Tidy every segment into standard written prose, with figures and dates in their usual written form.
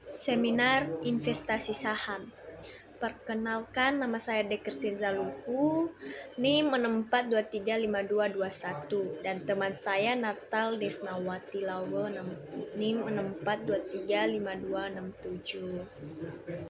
Seminar Investasi Saham. Perkenalkan, nama saya Dekersin Zaluhu, NIM 64235221, dan teman saya Natal Desnawati Lawe, NIM 64235267.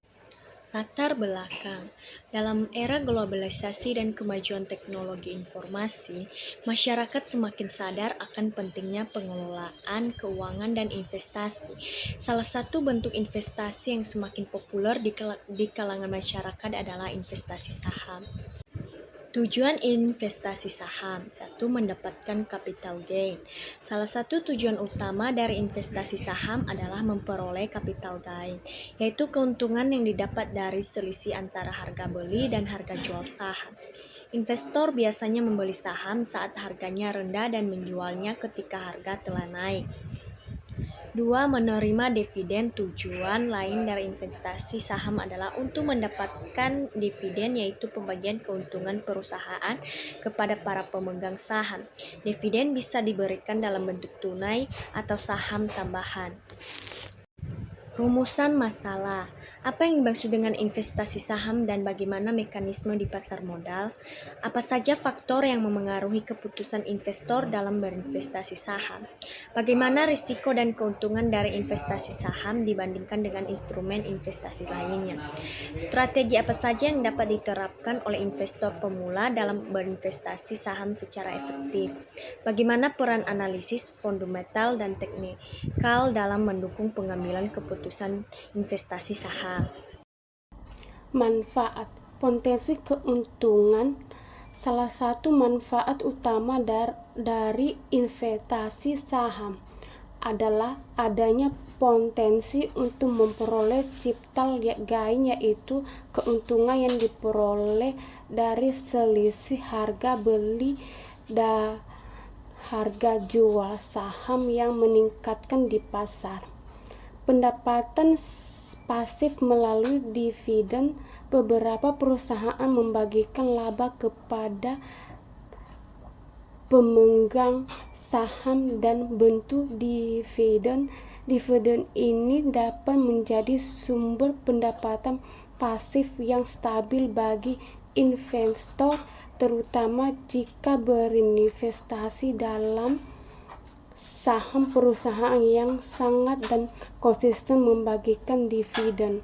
Latar belakang. Dalam era globalisasi dan kemajuan teknologi informasi, masyarakat semakin sadar akan pentingnya pengelolaan keuangan dan investasi. Salah satu bentuk investasi yang semakin populer di kalangan masyarakat adalah investasi saham. Tujuan investasi saham. 1. Mendapatkan capital gain. Salah satu tujuan utama dari investasi saham adalah memperoleh capital gain, yaitu keuntungan yang didapat dari selisih antara harga beli dan harga jual saham. Investor biasanya membeli saham saat harganya rendah dan menjualnya ketika harga telah naik. 2. Menerima dividen. Tujuan lain dari investasi saham adalah untuk mendapatkan dividen, yaitu pembagian keuntungan perusahaan kepada para pemegang saham. Dividen bisa diberikan dalam bentuk tunai atau saham tambahan. Rumusan masalah. Apa yang dimaksud dengan investasi saham dan bagaimana mekanisme di pasar modal? Apa saja faktor yang memengaruhi keputusan investor dalam berinvestasi saham? Bagaimana risiko dan keuntungan dari investasi saham dibandingkan dengan instrumen investasi lainnya? Strategi apa saja yang dapat diterapkan oleh investor pemula dalam berinvestasi saham secara efektif? Bagaimana peran analisis fundamental dan teknikal dalam mendukung pengambilan keputusan investasi saham? Manfaat, potensi keuntungan. Salah satu manfaat utama dari investasi saham adalah adanya potensi untuk memperoleh capital gain, yaitu keuntungan yang diperoleh dari selisih harga beli dan harga jual saham yang meningkatkan di pasar. Pendapatan pasif melalui dividen. Beberapa perusahaan membagikan laba kepada pemegang saham dan bentuk dividen. Dividen ini dapat menjadi sumber pendapatan pasif yang stabil bagi investor, terutama jika berinvestasi dalam saham perusahaan yang sangat dan konsisten membagikan dividen.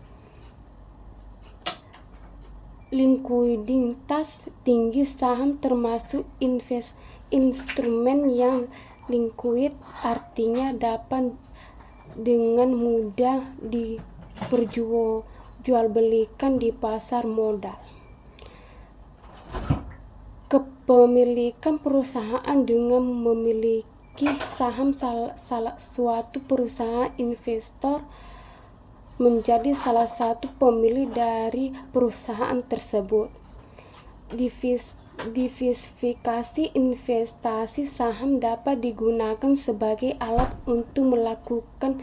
Likuiditas tinggi. Saham termasuk instrumen yang likuid, artinya dapat dengan mudah diperjualbelikan di pasar modal. Kepemilikan perusahaan. Dengan memiliki saham suatu perusahaan, investor menjadi salah satu pemilik dari perusahaan tersebut. Diversifikasi investasi saham dapat digunakan sebagai alat untuk melakukan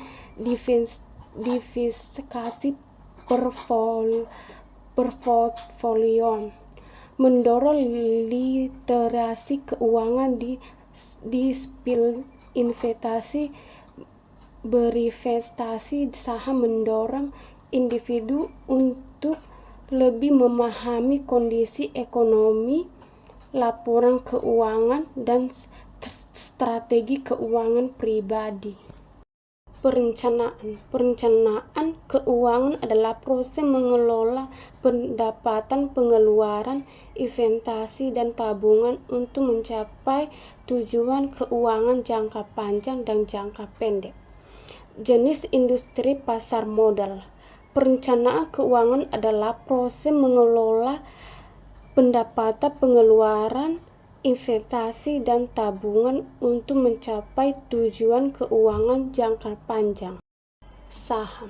diversifikasi portfolio, mendorong literasi keuangan di investasi. Berinvestasi saham mendorong individu untuk lebih memahami kondisi ekonomi, laporan keuangan, dan strategi keuangan pribadi. Perencanaan keuangan adalah proses mengelola pendapatan, pengeluaran, investasi, dan tabungan untuk mencapai tujuan keuangan jangka panjang dan jangka pendek. Jenis industri pasar modal. Perencanaan keuangan adalah proses mengelola pendapatan, pengeluaran, investasi, dan tabungan untuk mencapai tujuan keuangan jangka panjang. Saham.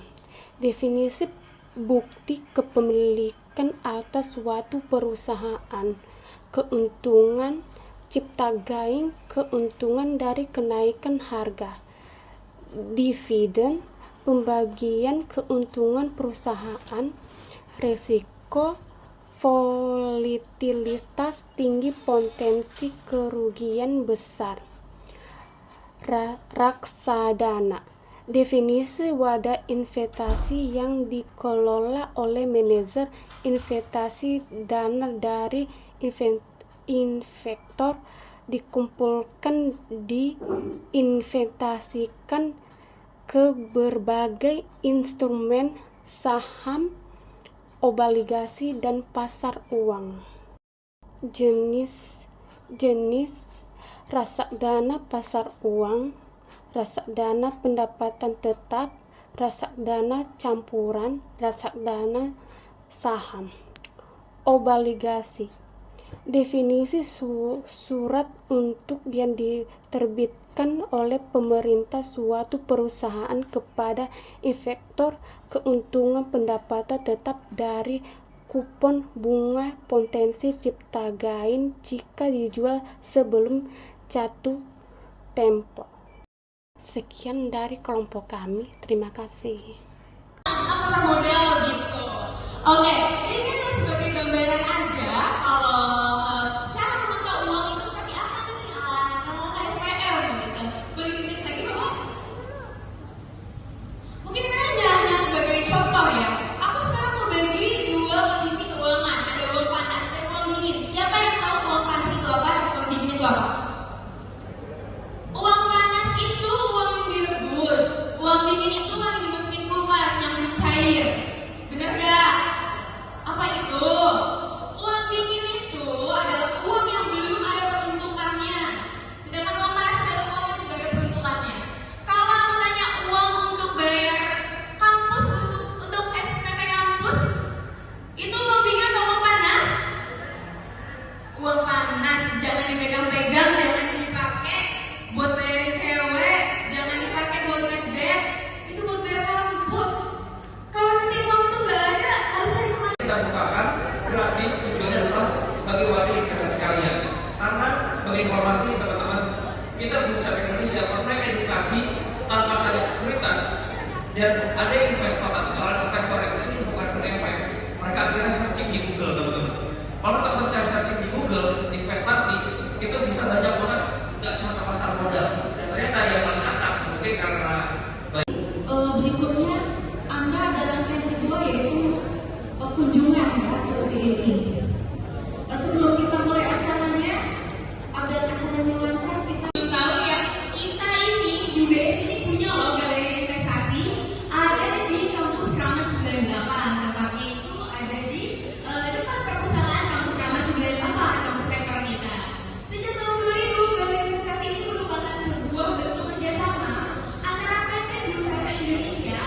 Definisi: bukti kepemilikan atas suatu perusahaan. Keuntungan cipta gain, keuntungan dari kenaikan harga. Dividen, pembagian keuntungan perusahaan. Risiko: volatilitas tinggi, potensi kerugian besar. Reksadana. Definisi wadah investasi yang dikelola oleh manajer investasi. Dana dari investor dikumpulkan diinvestasikan ke berbagai instrumen saham, obligasi, dan pasar uang. Jenis reksadana pasar uang, reksadana pendapatan tetap, reksadana campuran, reksadana saham. Obligasi. Definisi surat untuk yang diterbitkan oleh pemerintah suatu perusahaan kepada investor, keuntungan pendapatan tetap dari kupon bunga potensi cipta gain jika dijual sebelum jatuh tempo. Sekian dari kelompok kami, terima kasih. Pasar modal gitu. Oke, ini kan sebagai gambaran aja kalau cara memantau uang itu seperti apa nih kalau SPM gitu. Begitu tips lagi Bapak? Mungkin hanya sebagai contoh ya. Aku sekarang mau bagi dua kondisi keuangan, ada uang panas dan uang dingin. Siapa yang tahu uang panas itu apa dan uang dingin itu apa? Uang panas itu uang yang direbus, uang dingin itu uang yang dimasukin kulkas yang belum cair. Bener gak? Apa itu? Uang dingin itu adalah uang yang belum ada peruntukannya. Sedangkan uang panas adalah uang yang sudah ada peruntukannya. Kalau aku tanya uang untuk bayar kampus, untuk SPP kampus, itu uang dingin atau uang panas? Uang panas, jangan dipegang-pegang, jangan dipakai buat bayarin cewek, jangan dipakai buat ngedate, itu buat bayar kampus. Kalau nanti uang itu nggak ada, harus cari kemana? Kita bukakan gratis, tujuannya adalah sebagai wadah investasi kalian. Karena sebagai informasi teman-teman, kita berusaha di Indonesia pernah edukasi tanpa ada sekuritas, dan ada investor atau calon investor yang ini bukan efek. Mereka akhirnya searching di Google, teman-teman. Kalau teman-teman cari searching di Google investasi, itu bisa banyak banget, nggak cuma ke pasar modal. Dan ternyata yang paling atas mungkin karena Berikutnya, Anda ada rangkaian kedua yaitu kunjungan ke BRI. Sebelum kita mulai acaranya, agar acaranya lancar, kita tahu ya, kita ini di BS ini punya loh galeri investasi, ada di kampus Kramat 98, tetapi itu ada di depan perpustakaan kampus Kramat 98, kampus rektor kita. Sejak tahun 2000, galeri investasi ini merupakan sebuah bentuk kerjasama antara PT Bursa Efek Indonesia